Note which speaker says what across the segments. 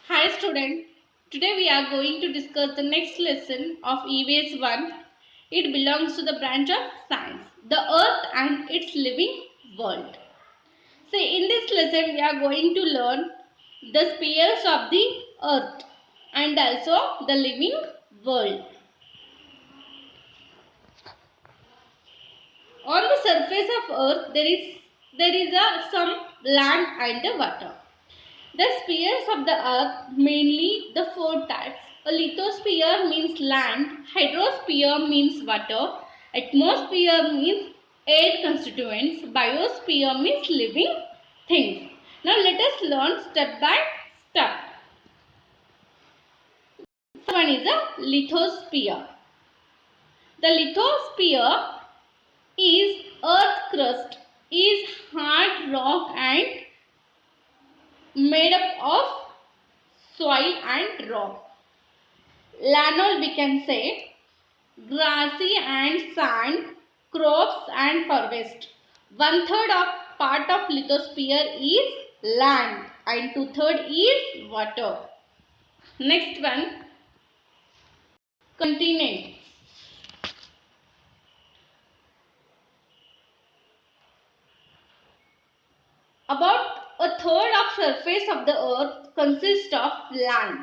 Speaker 1: Hi student, today we are going to discuss the next lesson of EVS 1. It belongs to the branch of science, the earth and its living world. So in this lesson we are going to learn the spheres of the earth and also the living world. On the surface of earth there is some land and the water. The spheres of the earth, mainly the four types. A lithosphere means land, hydrosphere means water, atmosphere means air constituents, biosphere means living things. Now let us learn step by step. First one is a lithosphere. The lithosphere is earth crust, is hard rock and made up of soil and rock. Lanol we can say grassy and sand, crops and forest. One third of part of lithosphere is land and two third is water. Next one, continent. About a third of surface of the earth consists of land.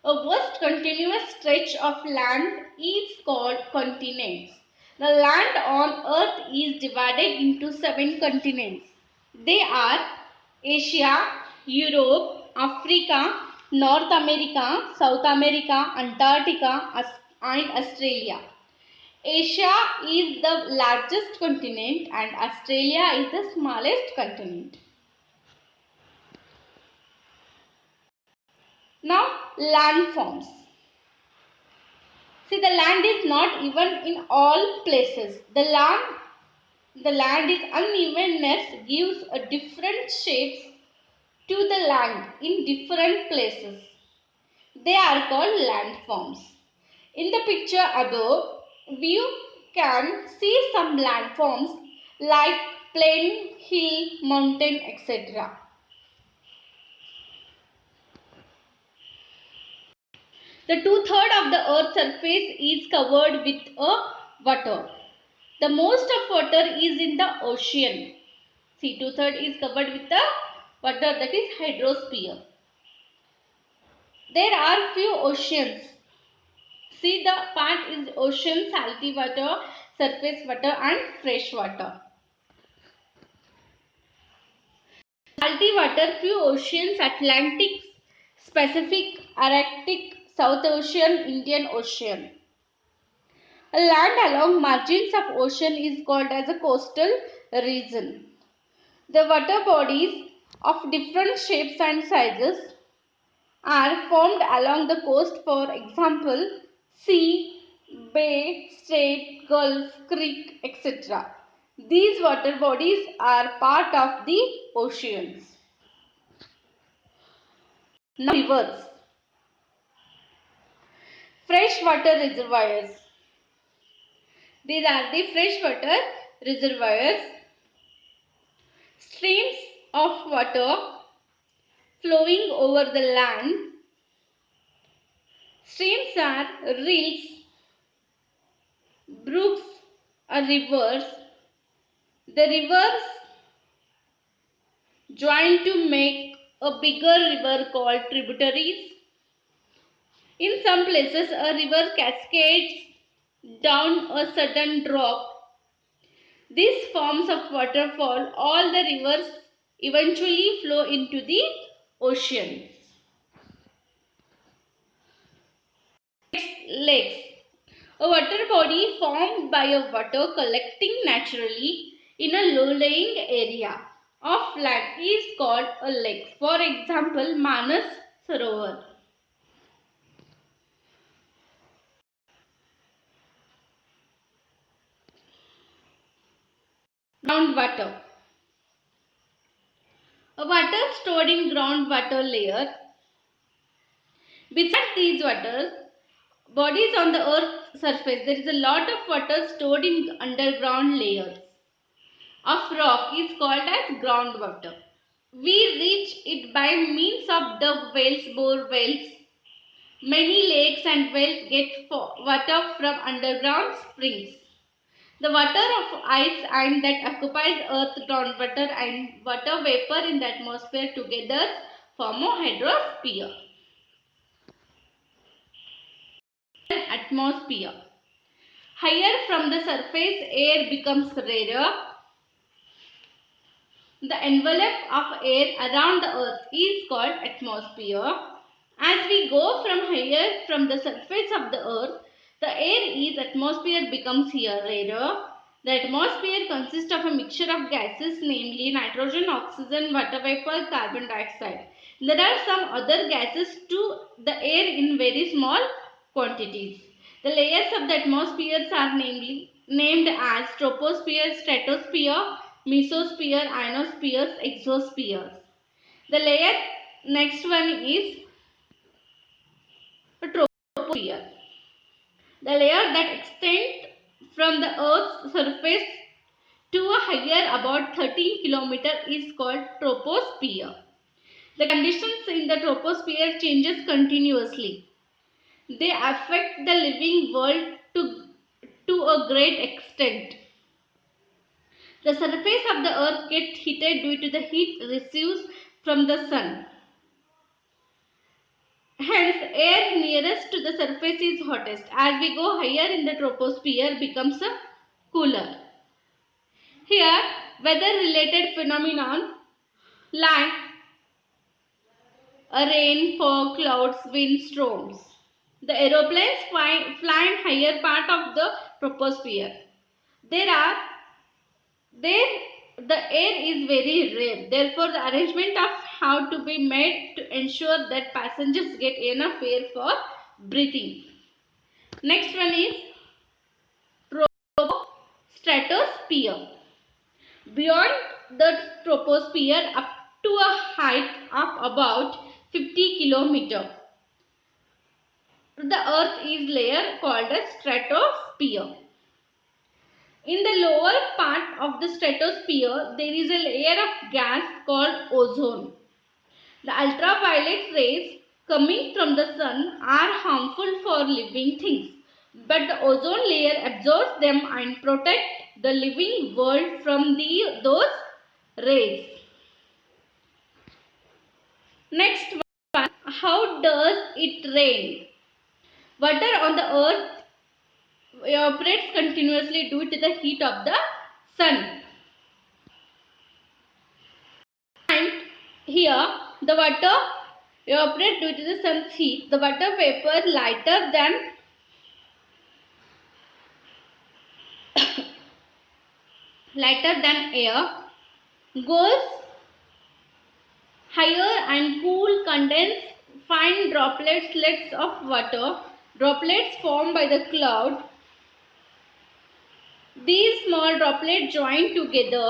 Speaker 1: A vast continuous stretch of land is called continents. The land on earth is divided into 7 continents. They are Asia, Europe, Africa, North America, South America, Antarctica and Australia. Asia is the largest continent and Australia is the smallest continent. Now landforms. See, the land is not even in all places. The land is unevenness gives a different shapes to the land in different places. They are called landforms. In the picture above, you can see some landforms like plain, hill, mountain, etc. The two-thirds of the earth's surface is covered with water. The most of water is in the ocean. See, two-thirds is covered with the water, that is hydrosphere. There are few oceans. See, the part is ocean, salty water, surface water and fresh water. Salty water, few oceans, Atlantic, Pacific, Arctic, South Ocean, Indian Ocean. A land along margins of ocean is called as a coastal region. The water bodies of different shapes and sizes are formed along the coast, for example, sea, bay, strait, gulf, creek, etc. These water bodies are part of the oceans. Now rivers. Freshwater reservoirs. These are the freshwater reservoirs. Streams of water flowing over the land. Streams are rills, brooks or rivers. The rivers join to make a bigger river called tributaries. In some places, a river cascades down a sudden drop. These forms of waterfall, all the rivers eventually flow into the ocean. Lakes. A water body formed by a water collecting naturally in a low-lying area of land is called a lake. For example, Manas Sarovar. Groundwater. A water stored in groundwater layer. Besides these waters, bodies on the earth's surface, there is a lot of water stored in underground layers of rock is called as groundwater. We reach it by means of dug wells, bore wells. Many lakes and wells get water from underground springs. The water of ice and that occupies earth, groundwater and water vapor in the atmosphere together form a hydrosphere. Atmosphere. Higher from the surface, air becomes rarer. The envelope of air around the earth is called atmosphere. As we go from higher from the surface of the earth, the air is atmosphere becomes here rarer. The atmosphere consists of a mixture of gases, namely nitrogen, oxygen, water vapor, carbon dioxide. There are some other gases to the air in very small quantities. The layers of the atmospheres are named as troposphere, stratosphere, mesosphere, ionospheres, exospheres. The layer next one is troposphere. The layer that extends from the earth's surface to a higher about 13 km is called troposphere. The conditions in the troposphere changes continuously. They affect the living world to a great extent. The surface of the earth gets heated due to the heat received from the sun. Hence, air nearest to the surface is hottest. As we go higher in the troposphere becomes cooler. Here, weather-related phenomenon like rain, fog, clouds, wind, storms. The aeroplanes fly in higher part of the troposphere. There are there the air is very rare. Therefore, the arrangement of how to be made to ensure that passengers get enough air for breathing. Next one is stratosphere. Beyond the troposphere up to a height of about 50 km, the earth is layer called a stratosphere. In the lower part of the stratosphere, there is a layer of gas called ozone. The ultraviolet rays coming from the sun are harmful for living things, but the ozone layer absorbs them and protects the living world from those rays. Next one, how does it rain? Water on the earth evaporates continuously due to the heat of the sun. And here the water evaporates due to the sun's heat. The water vapor lighter than air goes higher and cool condense fine droplets of water. Droplets formed by the cloud. These small droplets join together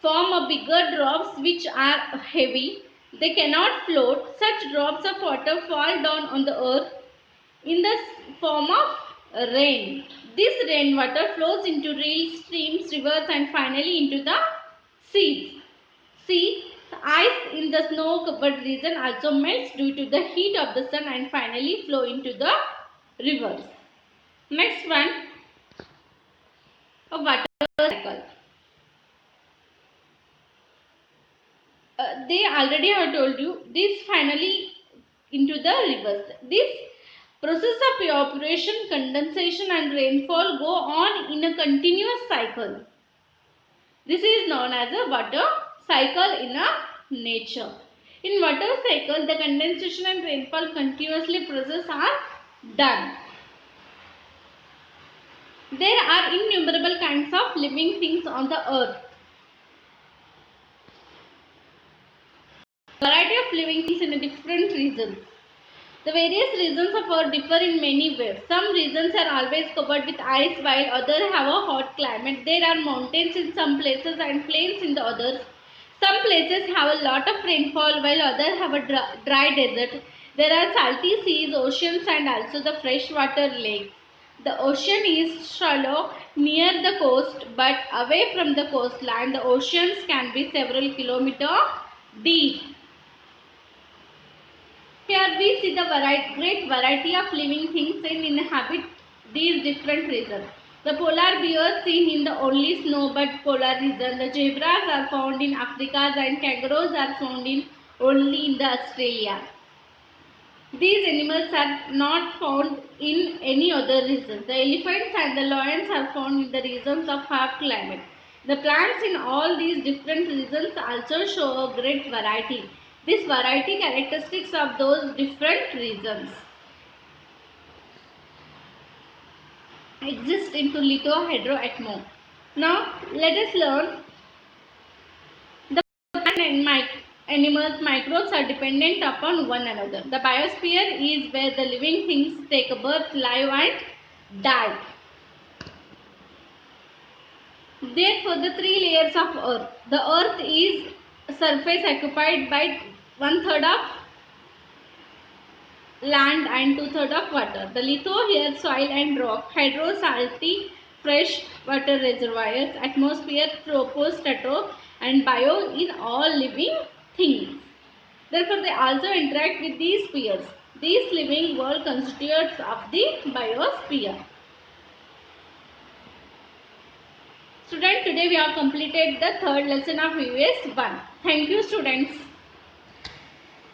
Speaker 1: form a bigger drops which are heavy. They cannot float. Such drops of water fall down on the earth in the form of rain. This rainwater flows into real streams, rivers and finally into the seas. See, the ice in the snow-covered region also melts due to the heat of the sun and finally flow into the rivers. Next one, a water cycle. They already have told you this finally into the rivers. This process of evaporation, condensation and rainfall go on in a continuous cycle. This is known as a water cycle in a nature. In water cycle, the condensation and rainfall continuously process are done. There are innumerable kinds of living things on the earth. Variety of living things in different regions. The various regions of Earth differ in many ways. Some regions are always covered with ice while others have a hot climate. There are mountains in some places and plains in the others. Some places have a lot of rainfall while others have a dry desert. There are salty seas, oceans and also the freshwater lakes. The ocean is shallow near the coast, but away from the coastline, the oceans can be several kilometers deep. Here we see the great variety of living things and inhabit these different regions. The polar bears seen in the only snowbird polar region. The zebras are found in Africa and kangaroos are found in only in the Australia. These animals are not found in any other region. The elephants and the lions are found in the regions of hot climate. The plants in all these different regions also show a great variety. This variety characteristics of those different regions exist into lithohydroatmo. Now let us learn the plants and animals microbes are dependent upon one another. The biosphere is where the living things take birth, live and die. Therefore, the three layers of earth. The earth is surface occupied by one third of land and two-thirds of water. The lithosphere, soil and rock, hydro, salty, fresh water reservoirs, atmosphere, tropostrato and bio in all living things. Therefore, they also interact with these spheres. These living world constitutes of the biosphere. Students, today we have completed the third lesson of EVS 1. Thank you, students.